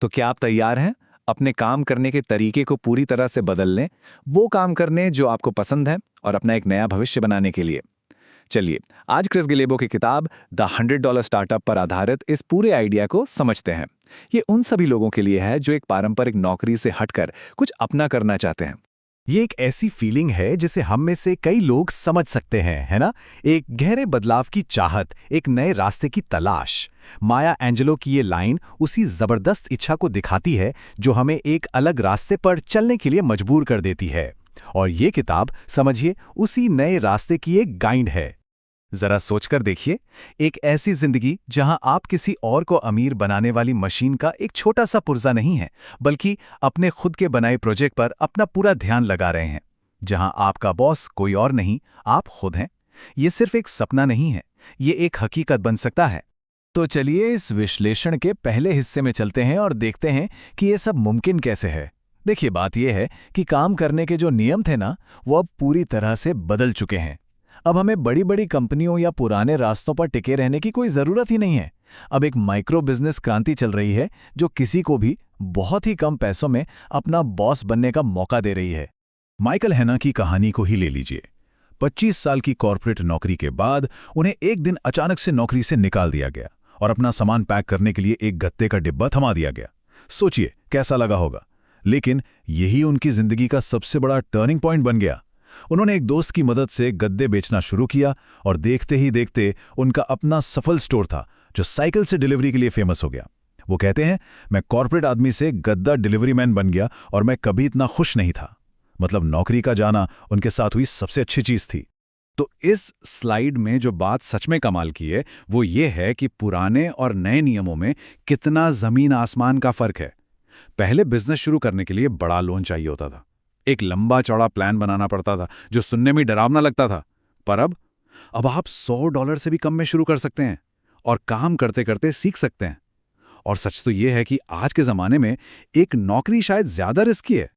तो क्या आप तैयार हैं अपने काम करने के तरीके को पूरी तरह से बदल लें, वो काम करने जो आपको पसंद है और अपना एक नया भविष्य बनाने के लिए? चलिए, आज क्रिस गिलेबो की किताब द $100 स्टार्टअप पर आधारित इस पूरे आइडिया को समझते हैं। ये उन सभी लोगों के लिए है जो एक पारंपरिक नौकरी से हटकर कुछ अपना करना चाहते हैं। ये एक ऐसी फीलिंग है जिसे हम में से कई लोग समझ सकते हैं, है ना? एक गहरे बदलाव की चाहत, एक नए रास्ते की तलाश। माया एंजेलो की ये लाइन उसी जबरदस्त इच्छा को दिखाती है जो हमें एक अलग रास्ते पर चलने के लिए मजबूर कर देती है। और ये किताब, समझिए, उसी नए रास्ते की एक गाइड है। जरा सोचकर देखिए, एक ऐसी जिंदगी जहां आप किसी और को अमीर बनाने वाली मशीन का एक छोटा सा पुर्जा नहीं है, बल्कि अपने खुद के बनाए प्रोजेक्ट पर अपना पूरा ध्यान लगा रहे हैं। जहां आपका बॉस कोई और नहीं, आप खुद हैं। ये सिर्फ एक सपना नहीं है, ये एक हकीकत बन सकता है। तो चलिए इस विश्लेषण के पहले हिस्से में चलते हैं और देखते हैं कि ये सब मुमकिन कैसे है। देखिए, बात यह है कि काम करने के जो नियम थे ना, वो अब पूरी तरह से बदल चुके हैं। अब हमें बड़ी बड़ी कंपनियों या पुराने रास्तों पर टिके रहने की कोई जरूरत ही नहीं है। अब एक माइक्रो बिजनेस क्रांति चल रही है जो किसी को भी बहुत ही कम पैसों में अपना बॉस बनने का मौका दे रही है। माइकल हैना की कहानी को ही ले लीजिए। 25 साल की कॉर्पोरेट नौकरी के बाद उन्हें एक दिन अचानक से नौकरी से निकाल दिया गया और अपना सामान पैक करने के लिए एक गत्ते का डिब्बा थमा दिया गया। सोचिए कैसा लगा होगा। लेकिन यही उनकी जिंदगी का सबसे बड़ा टर्निंग पॉइंट बन गया। उन्होंने एक दोस्त की मदद से गद्दे बेचना शुरू किया और देखते ही देखते उनका अपना सफल स्टोर था जो साइकिल से डिलीवरी के लिए फेमस हो गया। वो कहते हैं, मैं कॉर्पोरेट आदमी से गद्दा डिलीवरी मैन बन गया और मैं कभी इतना खुश नहीं था। मतलब नौकरी का जाना उनके साथ हुई सबसे अच्छी चीज थी। तो इस स्लाइड में जो बात सच में कमाल की है वो ये है कि पुराने और नए नियमों में कितना जमीन आसमान का फर्क है। पहले बिजनेस शुरू करने के लिए बड़ा लोन चाहिए होता था, एक लंबा चौड़ा प्लान बनाना पड़ता था जो सुनने में डरावना लगता था। पर अब आप $100 से भी कम में शुरू कर सकते हैं और काम करते करते सीख सकते हैं। और सच तो यह है कि आज के जमाने में एक नौकरी शायद ज्यादा रिस्की है।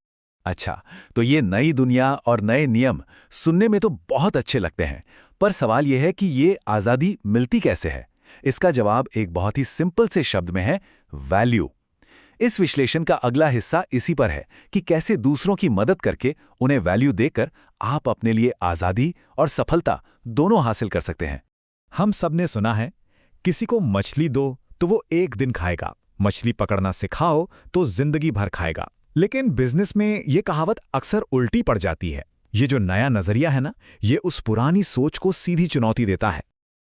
अच्छा, तो ये नई दुनिया और नए नियम सुनने में तो बहुत अच्छे लगते हैं, पर सवाल यह है कि ये आज़ादी मिलती कैसे है? इसका जवाब एक बहुत ही सिंपल से शब्द में है, वैल्यू। इस विश्लेषण का अगला हिस्सा इसी पर है कि कैसे दूसरों की मदद करके, उन्हें वैल्यू देकर आप अपने लिए आज़ादी और सफलता दोनों हासिल कर सकते हैं। हम सब ने सुना है, किसी को मछली दो तो वो एक दिन खाएगा, मछली पकड़ना सिखाओ तो जिंदगी भर खाएगा। लेकिन बिजनेस में ये कहावत अक्सर उल्टी पड़ जाती है। ये जो नया नजरिया है ना, ये उस पुरानी सोच को सीधी चुनौती देता है।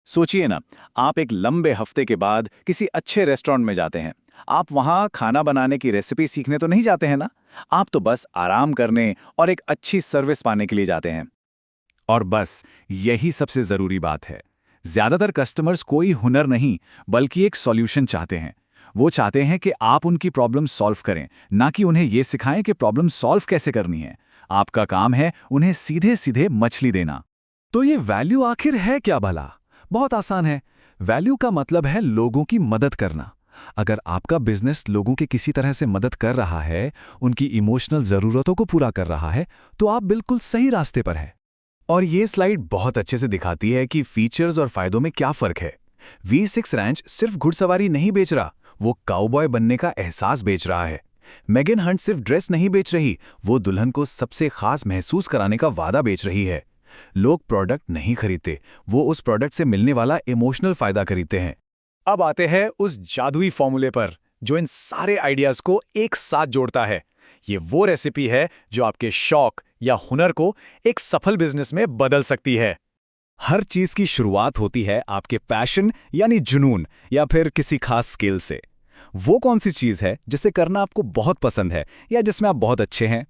सोचिए ना, आप एक लंबे हफ्ते के बाद किसी अच्छे रेस्टोरेंट में जाते हैं। आप वहां खाना बनाने की रेसिपी सीखने तो नहीं जाते हैं ना, आप तो बस आराम करने और एक अच्छी सर्विस पाने के लिए जाते हैं। और बस यही सबसे जरूरी बात है। ज्यादातर कस्टमर्स कोई हुनर नहीं बल्कि एक सॉल्यूशन चाहते हैं। वो चाहते हैं कि आप उनकी प्रॉब्लम सॉल्व करें, ना कि उन्हें ये सिखाएं कि प्रॉब्लम सॉल्व कैसे करनी है। आपका काम है उन्हें सीधे सीधे मछली देना। तो ये वैल्यू आखिर है क्या भला? बहुत आसान है। वैल्यू का मतलब है लोगों की मदद करना। अगर आपका बिजनेस लोगों की किसी तरह से मदद कर रहा है, उनकी इमोशनल जरूरतों को पूरा कर रहा है, तो आप बिल्कुल सही रास्ते पर हैं। और ये स्लाइड बहुत अच्छे से दिखाती है कि फीचर्स और फायदों में क्या फर्क है। V6 रैंच सिर्फ घुड़सवारी नहीं बेच रहा, वो काउबॉय बनने का एहसास बेच रहा है। मेगन हंट सिर्फ ड्रेस नहीं बेच रही, वो दुल्हन को सबसे खास महसूस कराने का वादा बेच रही है। लोग प्रोडक्ट नहीं खरीदते, वो उस प्रोडक्ट से मिलने वाला इमोशनल फायदा खरीदते हैं। अब आते हैं उस जादुई फॉर्मूले पर जो इन सारे आइडियाज को एक साथ जोड़ता है। ये वो रेसिपी है जो आपके शौक या हुनर को एक सफल बिजनेस में बदल सकती है। हर चीज की शुरुआत होती है आपके पैशन यानी जुनून या फिर किसी खास स्किल से। वो कौन सी चीज है जिसे करना आपको बहुत पसंद है या जिसमें आप बहुत अच्छे हैं?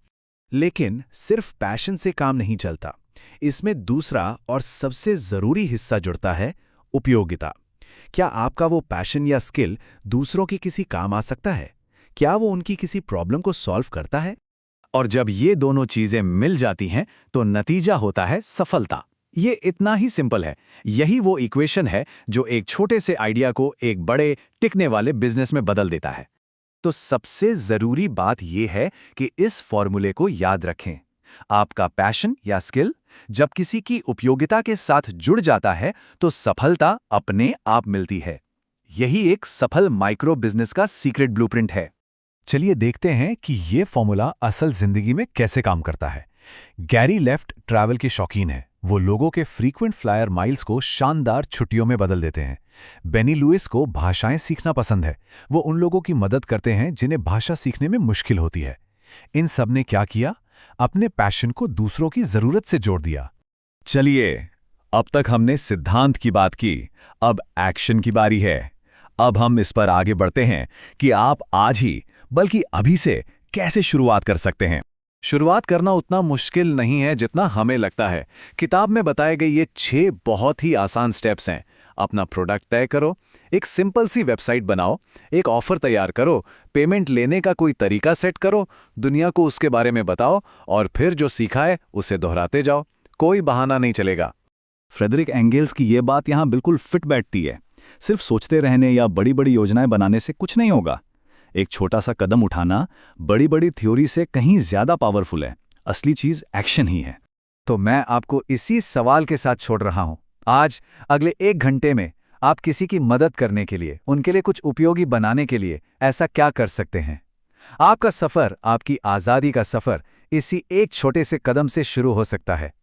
लेकिन सिर्फ पैशन से काम नहीं चलता। इसमें दूसरा और सबसे जरूरी हिस्सा जुड़ता है, उपयोगिता। क्या आपका वो पैशन या स्किल दूसरों के किसी काम आ सकता है? क्या वो उनकी किसी प्रॉब्लम को सॉल्व करता है? और जब ये दोनों चीजें मिल जाती हैं तो नतीजा होता है सफलता। ये इतना ही सिंपल है। यही वो इक्वेशन है जो एक छोटे से आइडिया को एक बड़े टिकने वाले बिजनेस में बदल देता है। तो सबसे जरूरी बात यह है कि इस फॉर्मूले को याद रखें। आपका पैशन या स्किल जब किसी की उपयोगिता के साथ जुड़ जाता है तो सफलता अपने आप मिलती है। यही एक सफल माइक्रो बिजनेस का सीक्रेट ब्लूप्रिंट है। चलिए देखते हैं कि ये फॉर्मूला असल जिंदगी में कैसे काम करता है। गैरी लेफ्ट ट्रैवल के शौकीन हैं। वो लोगों के फ्रीक्वेंट फ्लायर माइल्स को शानदार छुट्टियों में बदल देते हैं। बेनी लुइस को भाषाएं सीखना पसंद है। वो उन लोगों की मदद करते हैं जिन्हें भाषा सीखने में मुश्किल होती है। इन सब ने क्या किया? अपने पैशन को दूसरों की जरूरत से जोड़ दिया। चलिए, अब तक हमने सिद्धांत की बात की, अब एक्शन की बारी है। अब हम इस पर आगे बढ़ते हैं कि आप आज ही, बल्कि अभी से कैसे शुरुआत कर सकते हैं। शुरुआत करना उतना मुश्किल नहीं है जितना हमें लगता है। किताब में बताए गए ये 6 बहुत ही आसान स्टेप्स हैं। अपना प्रोडक्ट तय करो, एक सिंपल सी वेबसाइट बनाओ, एक ऑफर तैयार करो, पेमेंट लेने का कोई तरीका सेट करो, दुनिया को उसके बारे में बताओ और फिर जो सीखा है उसे दोहराते जाओ। कोई बहाना नहीं चलेगा। फ्रेडरिक एंगेल्स की ये बात यहाँ बिल्कुल फिट बैठती है। सिर्फ सोचते रहने या बड़ी बड़ी योजनाएं बनाने से कुछ नहीं होगा। एक छोटा सा कदम उठाना बड़ी बड़ी थ्योरी से कहीं ज्यादा पावरफुल है। असली चीज एक्शन ही है। तो मैं आपको इसी सवाल के साथ छोड़ रहा हूं। आज अगले 1 घंटे में आप किसी की मदद करने के लिए, उनके लिए कुछ उपयोगी बनाने के लिए ऐसा क्या कर सकते हैं? आपका सफर, आपकी आज़ादी का सफर इसी एक छोटे से कदम से शुरू हो सकता है।